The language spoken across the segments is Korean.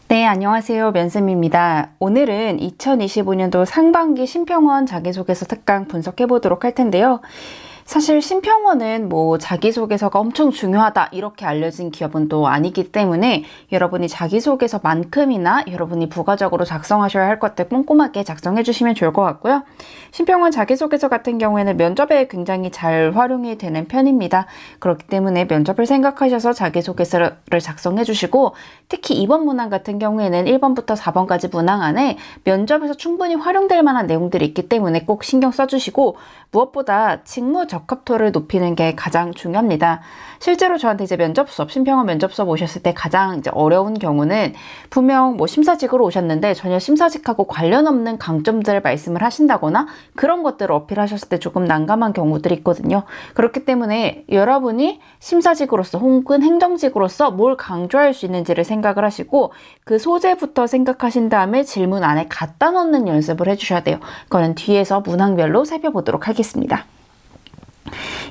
네, 안녕하세요. 면쌤입니다. 오늘은 2025년도 상반기 심평원 자기소개서 특강 분석해 보도록 할 텐데요. 사실 심평원은 자기소개서가 엄청 중요하다 이렇게 알려진 기업은 또 아니기 때문에 여러분이 자기소개서만큼이나 여러분이 부가적으로 작성하셔야 할 것들 꼼꼼하게 작성해 주시면 좋을 것 같고요. 심평원 자기소개서 같은 경우에는 면접에 굉장히 잘 활용이 되는 편입니다. 그렇기 때문에 면접을 생각하셔서 자기소개서를 작성해 주시고, 특히 2번 문항 같은 경우에는 1번부터 4번까지 문항 안에 면접에서 충분히 활용될 만한 내용들이 있기 때문에 꼭 신경 써주시고, 무엇보다 직무 적합도를 높이는 게 가장 중요합니다. 실제로 저한테 이제 심평원 면접 수업 오셨을 때 가장 어려운 경우는 분명 심사직으로 오셨는데 전혀 심사직하고 관련 없는 강점들을 말씀을 하신다거나 그런 것들을 어필하셨을 때 조금 난감한 경우들이 있거든요. 그렇기 때문에 여러분이 심사직으로서 혹은 행정직으로서 뭘 강조할 수 있는지를 생각을 하시고 그 소재부터 생각하신 다음에 질문 안에 갖다 넣는 연습을 해주셔야 돼요. 그거는 뒤에서 문항별로 살펴보도록 하겠습니다.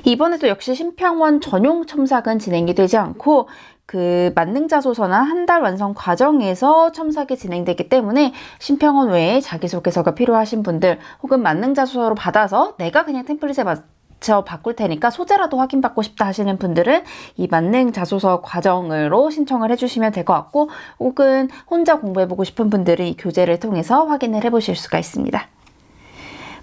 이번에도 역시 심평원 전용 첨삭은 진행이 되지 않고 그 만능자소서나 한 달 완성 과정에서 첨삭이 진행되기 때문에 심평원 외에 자기소개서가 필요하신 분들 혹은 만능자소서로 받아서 내가 그냥 템플릿에 맞춰 바꿀 테니까 소재라도 확인받고 싶다 하시는 분들은 이 만능자소서 과정으로 신청을 해주시면 될 것 같고, 혹은 혼자 공부해보고 싶은 분들은 이 교재를 통해서 확인을 해보실 수가 있습니다.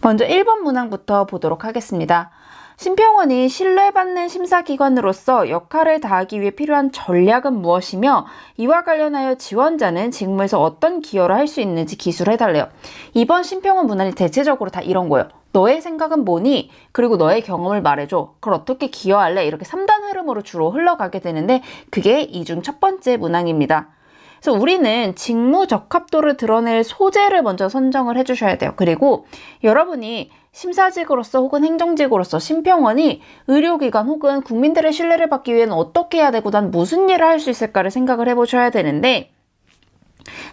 먼저 1번 문항부터 보도록 하겠습니다. 심평원이 신뢰받는 심사기관으로서 역할을 다하기 위해 필요한 전략은 무엇이며 이와 관련하여 지원자는 직무에서 어떤 기여를 할 수 있는지 기술해달래요. 이번 심평원 문항이 대체적으로 다 이런 거예요. 너의 생각은 뭐니? 그리고 너의 경험을 말해줘. 그걸 어떻게 기여할래? 이렇게 3단 흐름으로 주로 흘러가게 되는데 그게 이 중 첫 번째 문항입니다. 그래서 우리는 직무 적합도를 드러낼 소재를 먼저 선정을 해주셔야 돼요. 그리고 여러분이 심사직으로서 혹은 행정직으로서 심평원이 의료기관 혹은 국민들의 신뢰를 받기 위해는 어떻게 해야 되고 난 무슨 일을 할 수 있을까를 생각을 해보셔야 되는데,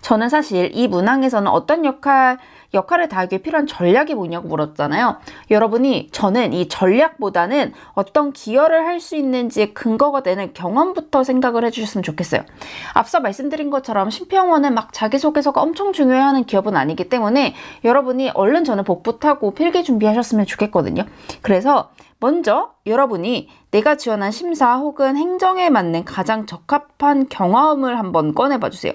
저는 사실 이 문항에서는 어떤 역할을 다하기 위해 필요한 전략이 뭐냐고 물었잖아요. 여러분이 저는 이 전략보다는 어떤 기여를 할 수 있는지 근거가 되는 경험부터 생각을 해주셨으면 좋겠어요. 앞서 말씀드린 것처럼 심평원은 자기소개서가 엄청 중요해하는 기업은 아니기 때문에 여러분이 얼른 저는 복부 타고 필기 준비하셨으면 좋겠거든요. 그래서 먼저 여러분이 내가 지원한 심사 혹은 행정에 맞는 가장 적합한 경험을 한번 꺼내봐 주세요.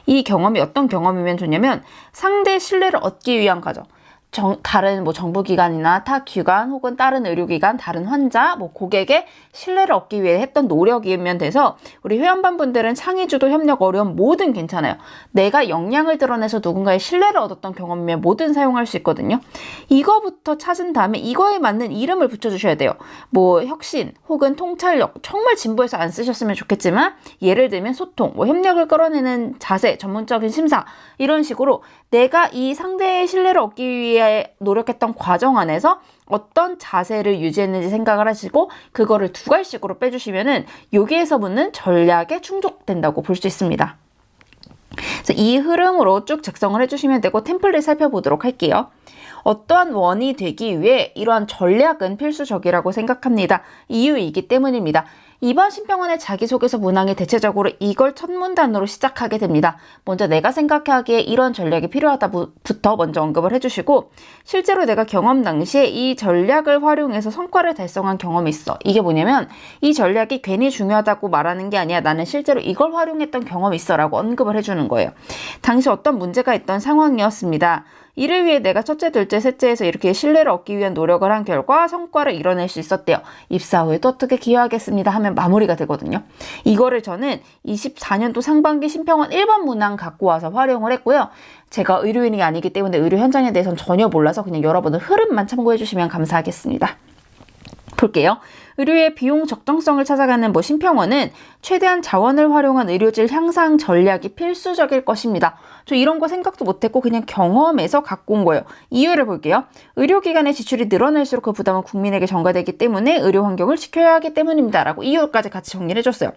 이 경험이 어떤 경험이면 좋냐면 상대의 신뢰를 얻기 위한 과정. 다른 정부기관이나 타 기관 혹은 다른 의료기관, 다른 환자, 고객의 신뢰를 얻기 위해 했던 노력이면 돼서 우리 회원반 분들은 창의주도 협력 어려움 뭐든 괜찮아요. 내가 역량을 드러내서 누군가의 신뢰를 얻었던 경험이면 뭐든 사용할 수 있거든요. 이거부터 찾은 다음에 이거에 맞는 이름을 붙여주셔야 돼요. 혁신 혹은 통찰력, 정말 진보해서 안 쓰셨으면 좋겠지만 예를 들면 소통, 협력을 끌어내는 자세, 전문적인 심사 이런 식으로 내가 이 상대의 신뢰를 얻기 위해 노력했던 과정 안에서 어떤 자세를 유지했는지 생각을 하시고 그거를 두 갈씩으로 빼주시면은 여기에서 붙는 전략에 충족된다고 볼 수 있습니다. 그래서 이 흐름으로 쭉 작성을 해주시면 되고 템플릿 살펴보도록 할게요. 어떠한 원이 되기 위해 이러한 전략은 필수적이라고 생각합니다. 이유이기 때문입니다. 이번 심평원의 자기소개서 문항이 대체적으로 이걸 첫 문단으로 시작하게 됩니다. 먼저 내가 생각하기에 이런 전략이 필요하다부터 먼저 언급을 해주시고, 실제로 내가 경험 당시에 이 전략을 활용해서 성과를 달성한 경험이 있어. 이게 뭐냐면 이 전략이 괜히 중요하다고 말하는 게 아니야. 나는 실제로 이걸 활용했던 경험이 있어 라고 언급을 해주는 거예요. 당시 어떤 문제가 있던 상황이었습니다. 이를 위해 내가 첫째, 둘째, 셋째에서 이렇게 신뢰를 얻기 위한 노력을 한 결과 성과를 이뤄낼 수 있었대요. 입사 후에도 어떻게 기여하겠습니다 하면 마무리가 되거든요. 이거를 저는 24년도 상반기 심평원 1번 문항 갖고 와서 활용을 했고요. 제가 의료인이 아니기 때문에 의료 현장에 대해서는 전혀 몰라서 그냥 여러분은 흐름만 참고해 주시면 감사하겠습니다. 볼게요. 의료의 비용 적정성을 찾아가는 심평원은 최대한 자원을 활용한 의료질 향상 전략이 필수적일 것입니다. 저 이런 거 생각도 못했고 그냥 경험에서 갖고 온 거예요. 이유를 볼게요. 의료기관의 지출이 늘어날수록 그 부담은 국민에게 전가되기 때문에 의료 환경을 지켜야 하기 때문입니다. 라고 이유까지 같이 정리를 해줬어요.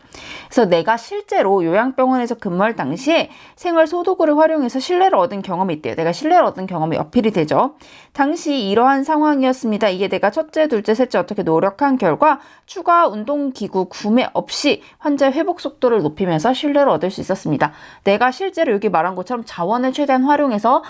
그래서 내가 실제로 요양병원에서 근무할 당시에 생활소도구를 활용해서 신뢰를 얻은 경험이 있대요. 내가 신뢰를 얻은 경험이 어필이 되죠. 당시 이러한 상황이었습니다. 이게 내가 첫째, 둘째, 셋째 어떻게 노력한 결과 결과 추가 운동기구 구매 없이 환자의 회복 속도를 높이면서 신뢰를 얻을 수 있었습니다. 내가 실제로 여기 말한 것처럼 자원을 최대한 활용해서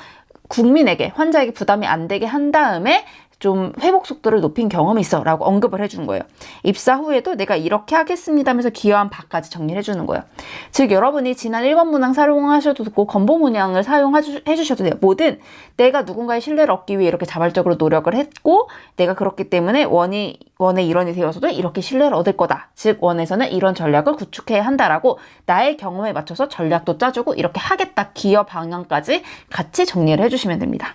국민에게, 환자에게 부담이 안 되게 한 다음에 좀 회복 속도를 높인 경험이 있어 라고 언급을 해주는 거예요. 입사 후에도 내가 이렇게 하겠습니다 하면서 기여한 바까지 정리를 해주는 거예요. 즉 여러분이 지난 1번 문항 사용하셔도 되고 건보 문항을 사용해주셔도 돼요. 뭐든 내가 누군가의 신뢰를 얻기 위해 이렇게 자발적으로 노력을 했고 내가 그렇기 때문에 원의 일원이 되어서도 이렇게 신뢰를 얻을 거다. 즉 원에서는 이런 전략을 구축해야 한다라고 나의 경험에 맞춰서 전략도 짜주고 이렇게 하겠다 기여 방향까지 같이 정리를 해주시면 됩니다.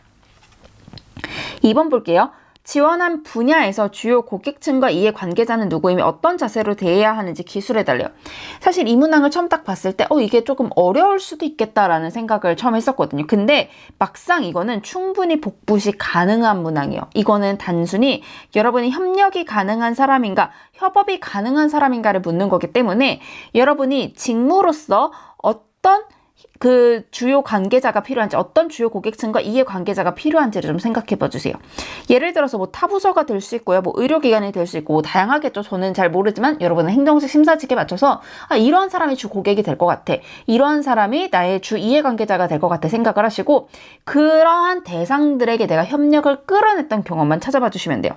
2번 볼게요. 지원한 분야에서 주요 고객층과 이해관계자는 누구이며 어떤 자세로 대해야 하는지 기술해달래요. 사실 이 문항을 처음 딱 봤을 때 이게 조금 어려울 수도 있겠다라는 생각을 처음 했었거든요. 근데 막상 이거는 충분히 복붙이 가능한 문항이에요. 이거는 단순히 여러분이 협력이 가능한 사람인가 협업이 가능한 사람인가를 묻는 거기 때문에 여러분이 직무로서 어떤 그 주요 관계자가 필요한지 어떤 주요 고객층과 이해관계자가 필요한지를 좀 생각해 봐주세요. 예를 들어서 뭐 타부서가 될 수 있고요. 뭐 의료기관이 될 수 있고 다양하겠죠. 저는 잘 모르지만 여러분은 행정직 심사직에 맞춰서 이런 사람이 주 고객이 될 것 같아. 이런 사람이 나의 주 이해관계자가 될 것 같아 생각을 하시고 그러한 대상들에게 내가 협력을 끌어냈던 경험만 찾아봐 주시면 돼요.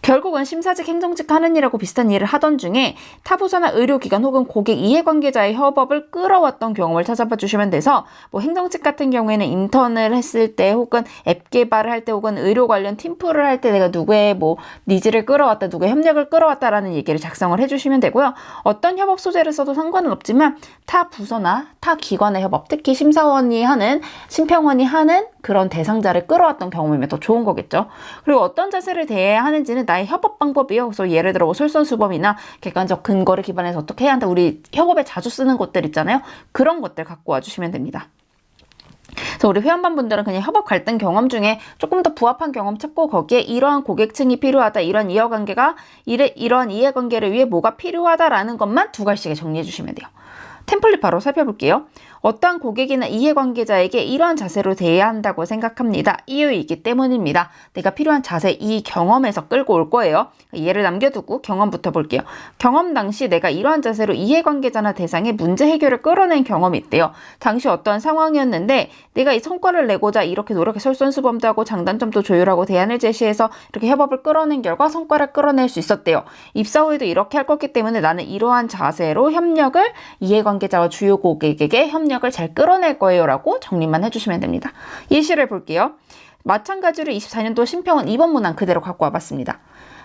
결국은 심사직, 행정직 하는 일하고 비슷한 일을 하던 중에 타부서나 의료기관 혹은 고객 이해관계자의 협업을 끌어왔던 경험을 찾아봐 주시면 돼서 뭐 행정직 같은 경우에는 인턴을 했을 때 혹은 앱 개발을 할 때 혹은 의료 관련 팀플을 할 때 내가 누구의 뭐 니즈를 끌어왔다 누구의 협력을 끌어왔다라는 얘기를 작성을 해주시면 되고요. 어떤 협업 소재를 써도 상관은 없지만 타 부서나 타 기관의 협업 특히 심사원이 하는 심평원이 하는 그런 대상자를 끌어왔던 경험이면 더 좋은 거겠죠. 그리고 어떤 자세를 대해야 하는지는 나의 협업 방법이요. 그래서 예를 들어 뭐 솔선수범이나 객관적 근거를 기반해서 어떻게 해야 한다. 우리 협업에 자주 쓰는 것들 있잖아요. 그런 것들 갖고 와주시면 됩니다. 그래서 우리 회원반분들은 그냥 협업 갈등 경험 중에 조금 더 부합한 경험 찾고 거기에 이러한 고객층이 필요하다, 이런 이러한 이해관계를 위해 뭐가 필요하다라는 것만 2가지씩 정리해 주시면 돼요. 템플릿 바로 살펴볼게요. 어떠한 고객이나 이해관계자에게 이러한 자세로 대해야 한다고 생각합니다. 이유이기 때문입니다. 내가 필요한 자세, 이 경험에서 끌고 올 거예요. 예를 남겨두고 경험부터 볼게요. 경험 당시 내가 이러한 자세로 이해관계자나 대상의 문제 해결을 끌어낸 경험이 있대요. 당시 어떠한 상황이었는데 내가 이 성과를 내고자 이렇게 노력해 솔선수범도 하고 장단점도 조율하고 대안을 제시해서 이렇게 협업을 끌어낸 결과 성과를 끌어낼 수 있었대요. 입사 후에도 이렇게 할 거기 때문에 나는 이러한 자세로 협력을 이해관계자와 주요 고객에게 협력을 잘 끌어낼 거예요 라고 정리만 해주시면 됩니다. 예시를 볼게요. 마찬가지로 24년도 심평원 2번 문항 그대로 갖고 와봤습니다.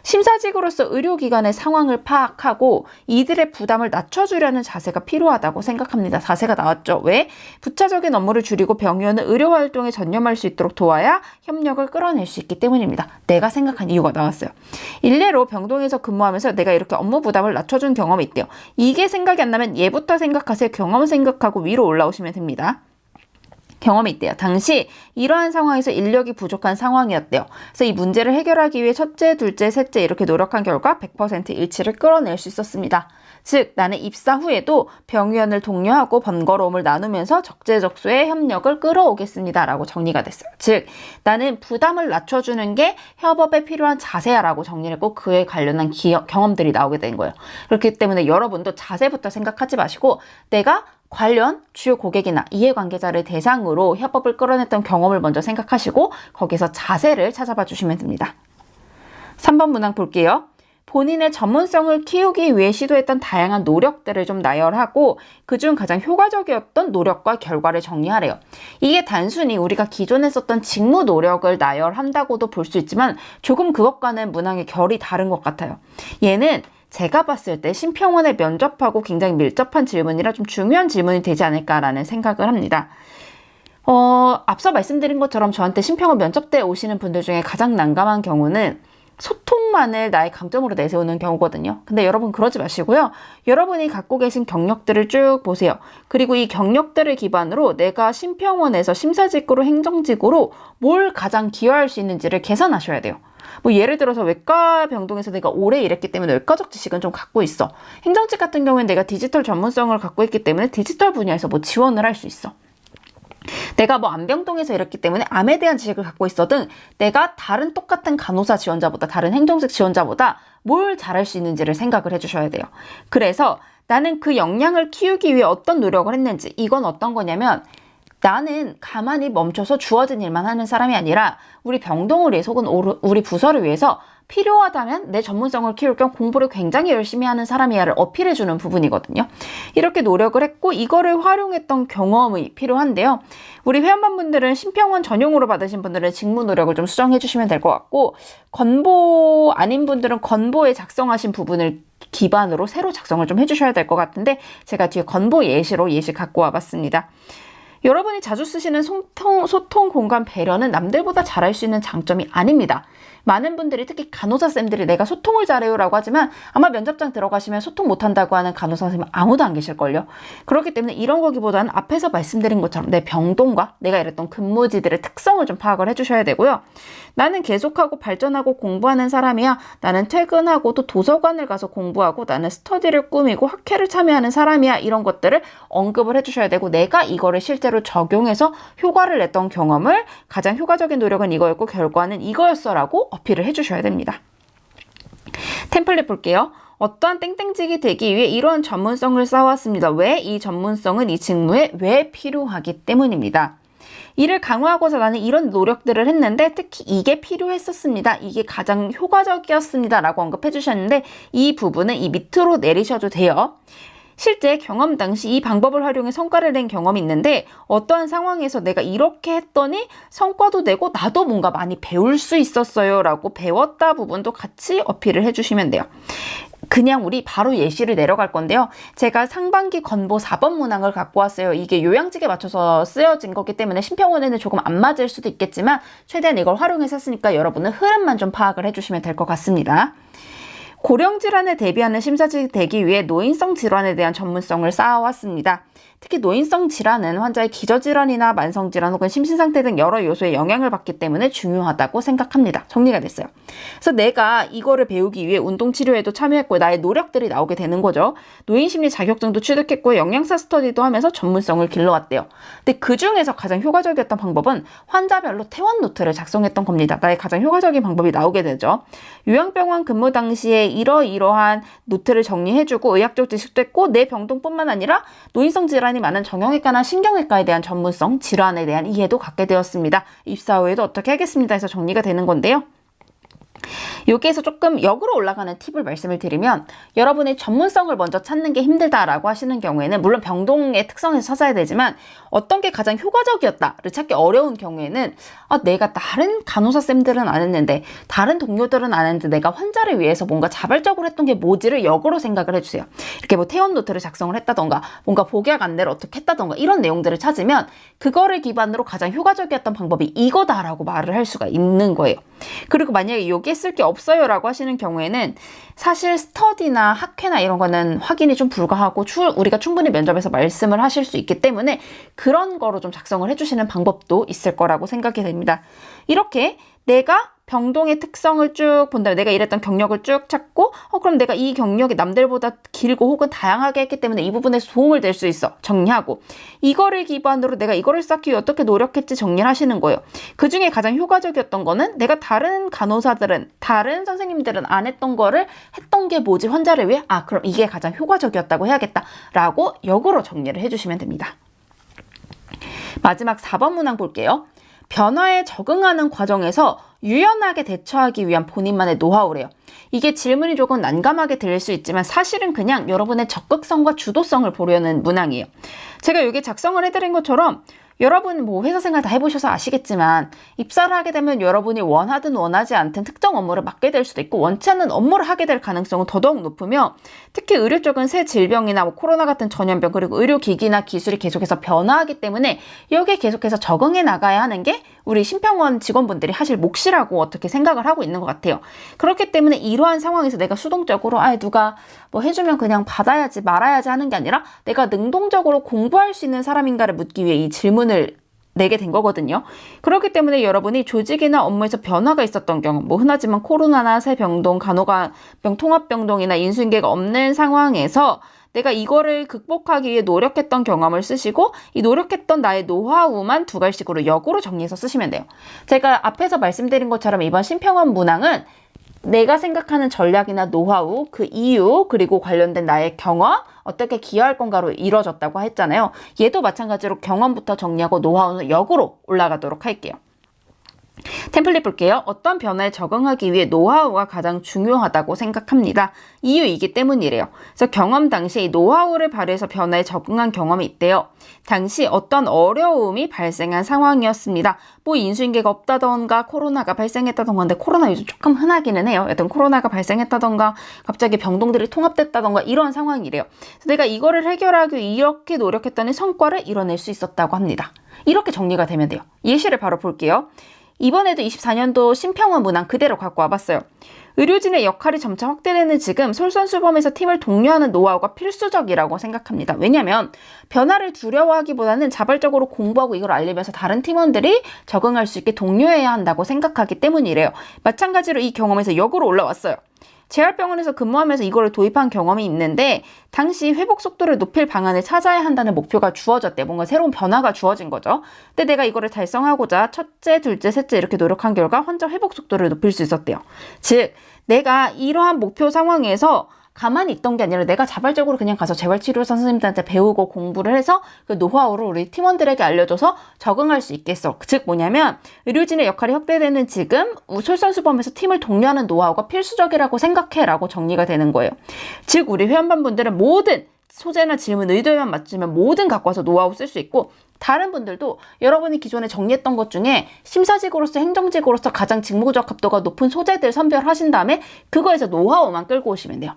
심사직으로서 의료기관의 상황을 파악하고 이들의 부담을 낮춰주려는 자세가 필요하다고 생각합니다. 자세가 나왔죠. 왜? 부차적인 업무를 줄이고 병의원은 의료활동에 전념할 수 있도록 도와야 협력을 끌어낼 수 있기 때문입니다. 내가 생각한 이유가 나왔어요. 일례로 병동에서 근무하면서 내가 이렇게 업무 부담을 낮춰준 경험이 있대요. 이게 생각이 안 나면 얘부터 생각하세요. 경험 생각하고 위로 올라오시면 됩니다. 경험이 있대요. 당시 이러한 상황에서 인력이 부족한 상황이었대요. 그래서 이 문제를 해결하기 위해 첫째, 둘째, 셋째 이렇게 노력한 결과 100% 일치를 끌어낼 수 있었습니다. 즉 나는 입사 후에도 병의원을 독려하고 번거로움을 나누면서 적재적소의 협력을 끌어오겠습니다 라고 정리가 됐어요. 즉 나는 부담을 낮춰주는 게 협업에 필요한 자세야 라고 정리를 했고 그에 관련한 경험들이 나오게 된 거예요. 그렇기 때문에 여러분도 자세부터 생각하지 마시고 내가 관련 주요 고객이나 이해관계자를 대상으로 협업을 끌어냈던 경험을 먼저 생각하시고 거기서 자세를 찾아봐 주시면 됩니다. 3번 문항 볼게요. 본인의 전문성을 키우기 위해 시도했던 다양한 노력들을 좀 나열하고 그중 가장 효과적이었던 노력과 결과를 정리하래요. 이게 단순히 우리가 기존에 썼던 직무 노력을 나열한다고도 볼 수 있지만 조금 그것과는 문항의 결이 다른 것 같아요. 얘는 제가 봤을 때 심평원에 면접하고 굉장히 밀접한 질문이라 좀 중요한 질문이 되지 않을까라는 생각을 합니다. 앞서 말씀드린 것처럼 저한테 심평원 면접 때 오시는 분들 중에 가장 난감한 경우는 소통만을 나의 강점으로 내세우는 경우거든요. 근데 여러분 그러지 마시고요. 여러분이 갖고 계신 경력들을 쭉 보세요. 그리고 이 경력들을 기반으로 내가 심평원에서 심사직으로 행정직으로 뭘 가장 기여할 수 있는지를 계산하셔야 돼요. 뭐 예를 들어서 외과 병동에서 내가 오래 일했기 때문에 외과적 지식은 좀 갖고 있어. 행정직 같은 경우에는 내가 디지털 전문성을 갖고 있기 때문에 디지털 분야에서 뭐 지원을 할 수 있어. 내가 뭐 암병동에서 일했기 때문에 암에 대한 지식을 갖고 있어 등 내가 다른 똑같은 간호사 지원자보다 다른 행정직 지원자보다 뭘 잘할 수 있는지를 생각을 해주셔야 돼요. 그래서 나는 그 역량을 키우기 위해 어떤 노력을 했는지, 이건 어떤 거냐면 나는 가만히 멈춰서 주어진 일만 하는 사람이 아니라 우리 병동을 위해서 혹은 우리 부서를 위해서 필요하다면 내 전문성을 키울 겸 공부를 굉장히 열심히 하는 사람이야를 어필해주는 부분이거든요. 이렇게 노력을 했고 이거를 활용했던 경험이 필요한데요. 우리 회원분들은 심평원 전용으로 받으신 분들은 직무 노력을 좀 수정해 주시면 될 것 같고, 건보 아닌 분들은 건보에 작성하신 부분을 기반으로 새로 작성을 좀 해주셔야 될 것 같은데, 제가 뒤에 건보 예시로 예시 갖고 와봤습니다. 여러분이 자주 쓰시는 소통, 공감, 배려는 남들보다 잘할 수 있는 장점이 아닙니다. 많은 분들이, 특히 간호사쌤들이 내가 소통을 잘해요 라고 하지만 아마 면접장 들어가시면 소통 못한다고 하는 간호사 선생님 아무도 안 계실걸요. 그렇기 때문에 이런 거기보다는 앞에서 말씀드린 것처럼 내 병동과 내가 일했던 근무지들의 특성을 좀 파악을 해주셔야 되고요. 나는 계속하고 발전하고 공부하는 사람이야. 나는 퇴근하고 또 도서관을 가서 공부하고, 나는 스터디를 꾸미고 학회를 참여하는 사람이야. 이런 것들을 언급을 해주셔야 되고, 내가 이거를 실제로 적용해서 효과를 냈던 경험을, 가장 효과적인 노력은 이거였고 결과는 이거였어 라고 어필을 해주셔야 됩니다. 템플릿 볼게요. 어떠한 땡땡직이 되기 위해 이러한 전문성을 쌓아왔습니다. 왜? 이 전문성은 이 직무에 왜 필요하기 때문입니다. 이를 강화하고자 나는 이런 노력들을 했는데 특히 이게 필요했었습니다. 이게 가장 효과적이었습니다. 라고 언급해 주셨는데 이 부분은 이 밑으로 내리셔도 돼요. 실제 경험 당시 이 방법을 활용해 성과를 낸 경험이 있는데 어떠한 상황에서 내가 이렇게 했더니 성과도 내고 나도 뭔가 많이 배울 수 있었어요 라고 배웠다 부분도 같이 어필을 해주시면 돼요. 그냥 우리 바로 예시를 내려갈 건데요. 제가 상반기 건보 4번 문항을 갖고 왔어요. 이게 요양직에 맞춰서 쓰여진 거기 때문에 심평원에는 조금 안 맞을 수도 있겠지만 최대한 이걸 활용해서 했으니까 여러분은 흐름만 좀 파악을 해주시면 될 것 같습니다. 고령 질환에 대비하는 심사직이 되기 위해 노인성 질환에 대한 전문성을 쌓아왔습니다. 특히 노인성 질환은 환자의 기저질환이나 만성질환 혹은 심신상태 등 여러 요소에 영향을 받기 때문에 중요하다고 생각합니다. 정리가 됐어요. 그래서 내가 이거를 배우기 위해 운동치료에도 참여했고 나의 노력들이 나오게 되는 거죠. 노인심리 자격증도 취득했고 영양사 스터디도 하면서 전문성을 길러왔대요. 근데 그 중에서 가장 효과적이었던 방법은 환자별로 퇴원 노트를 작성했던 겁니다. 나의 가장 효과적인 방법이 나오게 되죠. 요양병원 근무 당시에 이러이러한 노트를 정리해주고 의학적 지식도 했고 내 병동뿐만 아니라 노인성 질환이 많은 정형외과나 신경외과에 대한 전문성, 질환에 대한 이해도 갖게 되었습니다. 입사 후에도 어떻게 하겠습니다 해서 정리가 되는 건데요. 여기에서 조금 역으로 올라가는 팁을 말씀을 드리면, 여러분의 전문성을 먼저 찾는 게 힘들다라고 하시는 경우에는 물론 병동의 특성에서 찾아야 되지만 어떤 게 가장 효과적이었다를 찾기 어려운 경우에는 내가 다른 간호사쌤들은 안 했는데 다른 동료들은 안 했는데 내가 환자를 위해서 뭔가 자발적으로 했던 게 뭐지를 역으로 생각을 해주세요. 이렇게 뭐 퇴원 노트를 작성을 했다던가 뭔가 복약 안내를 어떻게 했다던가 이런 내용들을 찾으면 그거를 기반으로 가장 효과적이었던 방법이 이거다라고 말을 할 수가 있는 거예요. 그리고 만약에 여기에 쓸 게 없어요 라고 하시는 경우에는 사실 스터디나 학회나 이런 거는 확인이 좀 불가하고 우리가 충분히 면접에서 말씀을 하실 수 있기 때문에 그런 거로 좀 작성을 해주시는 방법도 있을 거라고 생각이 됩니다. 이렇게 내가 병동의 특성을 쭉 본 다음에 내가 일했던 경력을 쭉 찾고 그럼 내가 이 경력이 남들보다 길고 혹은 다양하게 했기 때문에 이 부분에서 도움을 낼 수 있어 정리하고, 이거를 기반으로 내가 이거를 쌓기 위해 어떻게 노력했지 정리를 하시는 거예요. 그 중에 가장 효과적이었던 거는 내가 다른 간호사들은 다른 선생님들은 안 했던 거를 했던 게 뭐지 환자를 위해 그럼 이게 가장 효과적이었다고 해야겠다 라고 역으로 정리를 해주시면 됩니다. 마지막 4번 문항 볼게요. 변화에 적응하는 과정에서 유연하게 대처하기 위한 본인만의 노하우래요. 이게 질문이 조금 난감하게 들릴 수 있지만 사실은 그냥 여러분의 적극성과 주도성을 보려는 문항이에요. 제가 여기 작성을 해드린 것처럼 여러분 뭐 회사 생활 다 해보셔서 아시겠지만 입사를 하게 되면 여러분이 원하든 원하지 않든 특정 업무를 맡게 될 수도 있고 원치 않는 업무를 하게 될 가능성은 더더욱 높으며, 특히 의료 쪽은 새 질병이나 코로나 같은 전염병 그리고 의료기기나 기술이 계속해서 변화하기 때문에 여기에 계속해서 적응해 나가야 하는 게 우리 심평원 직원분들이 하실 몫이라고 어떻게 생각을 하고 있는 것 같아요. 그렇기 때문에 이러한 상황에서 내가 수동적으로 누가 뭐 해주면 그냥 받아야지 말아야지 하는 게 아니라 내가 능동적으로 공부할 수 있는 사람인가를 묻기 위해 이 질문을 내게 된 거거든요. 그렇기 때문에 여러분이 조직이나 업무에서 변화가 있었던 경우, 뭐 흔하지만 코로나나 새 병동, 간호가병 통합병동이나 인수인계가 없는 상황에서 내가 이거를 극복하기 위해 노력했던 경험을 쓰시고 이 노력했던 나의 노하우만 두 갈씩으로 역으로 정리해서 쓰시면 돼요. 제가 앞에서 말씀드린 것처럼 이번 신평원 문항은 내가 생각하는 전략이나 노하우, 그 이유, 그리고 관련된 나의 경험, 어떻게 기여할 건가로 이루어졌다고 했잖아요. 얘도 마찬가지로 경험부터 정리하고 노하우는 역으로 올라가도록 할게요. 템플릿 볼게요. 어떤 변화에 적응하기 위해 노하우가 가장 중요하다고 생각합니다. 이유이기 때문이래요. 그래서 경험 당시 노하우를 발휘해서 변화에 적응한 경험이 있대요. 당시 어떤 어려움이 발생한 상황이었습니다. 뭐 인수인계가 없다던가 코로나가 발생했다던가, 근데 코로나 요즘 조금 흔하기는 해요. 여튼 코로나가 발생했다던가 갑자기 병동들이 통합됐다던가 이런 상황이래요. 그래서 내가 이거를 해결하기 위해 이렇게 노력했더니 성과를 이뤄낼 수 있었다고 합니다. 이렇게 정리가 되면 돼요. 예시를 바로 볼게요. 이번에도 24년도 신평원 문항 그대로 갖고 와봤어요. 의료진의 역할이 점차 확대되는 지금 솔선수범해서 팀을 독려하는 노하우가 필수적이라고 생각합니다. 왜냐하면 변화를 두려워하기보다는 자발적으로 공부하고 이걸 알리면서 다른 팀원들이 적응할 수 있게 독려해야 한다고 생각하기 때문이래요. 마찬가지로 이 경험에서 역으로 올라왔어요. 재활병원에서 근무하면서 이거를 도입한 경험이 있는데 당시 회복 속도를 높일 방안을 찾아야 한다는 목표가 주어졌대. 뭔가 새로운 변화가 주어진 거죠. 근데 내가 이거를 달성하고자 첫째, 둘째, 셋째 이렇게 노력한 결과 환자 회복 속도를 높일 수 있었대요. 즉 내가 이러한 목표 상황에서 가만히 있던 게 아니라 내가 자발적으로 그냥 가서 재활치료사 선생님들한테 배우고 공부를 해서 그 노하우를 우리 팀원들에게 알려줘서 적응할 수 있겠어. 즉 뭐냐면 의료진의 역할이 확대되는 지금 솔선수범해서 팀을 독려하는 노하우가 필수적이라고 생각해 라고 정리가 되는 거예요. 즉 우리 회원분들은 모든 소재나 질문, 의도에만 맞추면 뭐든 갖고 와서 노하우 쓸 수 있고 다른 분들도 여러분이 기존에 정리했던 것 중에 심사직으로서 행정직으로서 가장 직무적합도가 높은 소재들 선별하신 다음에 그거에서 노하우만 끌고 오시면 돼요.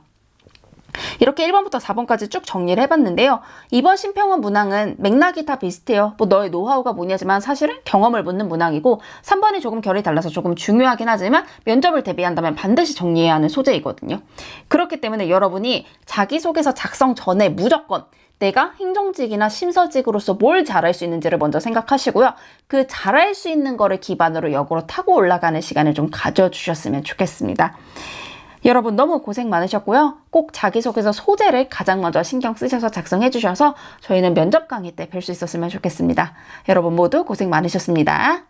이렇게 1번부터 4번까지 쭉 정리를 해봤는데요. 이번 신평원 문항은 맥락이 다 비슷해요. 뭐 너의 노하우가 뭐냐지만 사실은 경험을 묻는 문항이고 3번이 조금 결이 달라서 조금 중요하긴 하지만 면접을 대비한다면 반드시 정리해야 하는 소재이거든요. 그렇기 때문에 여러분이 자기소개서 작성 전에 무조건 내가 행정직이나 심서직으로서 뭘 잘할 수 있는지를 먼저 생각하시고요. 그 잘할 수 있는 거를 기반으로 역으로 타고 올라가는 시간을 좀 가져주셨으면 좋겠습니다. 여러분 너무 고생 많으셨고요. 꼭 자기소개서 소재를 가장 먼저 신경 쓰셔서 작성해 주셔서 저희는 면접 강의 때 뵐 수 있었으면 좋겠습니다. 여러분 모두 고생 많으셨습니다.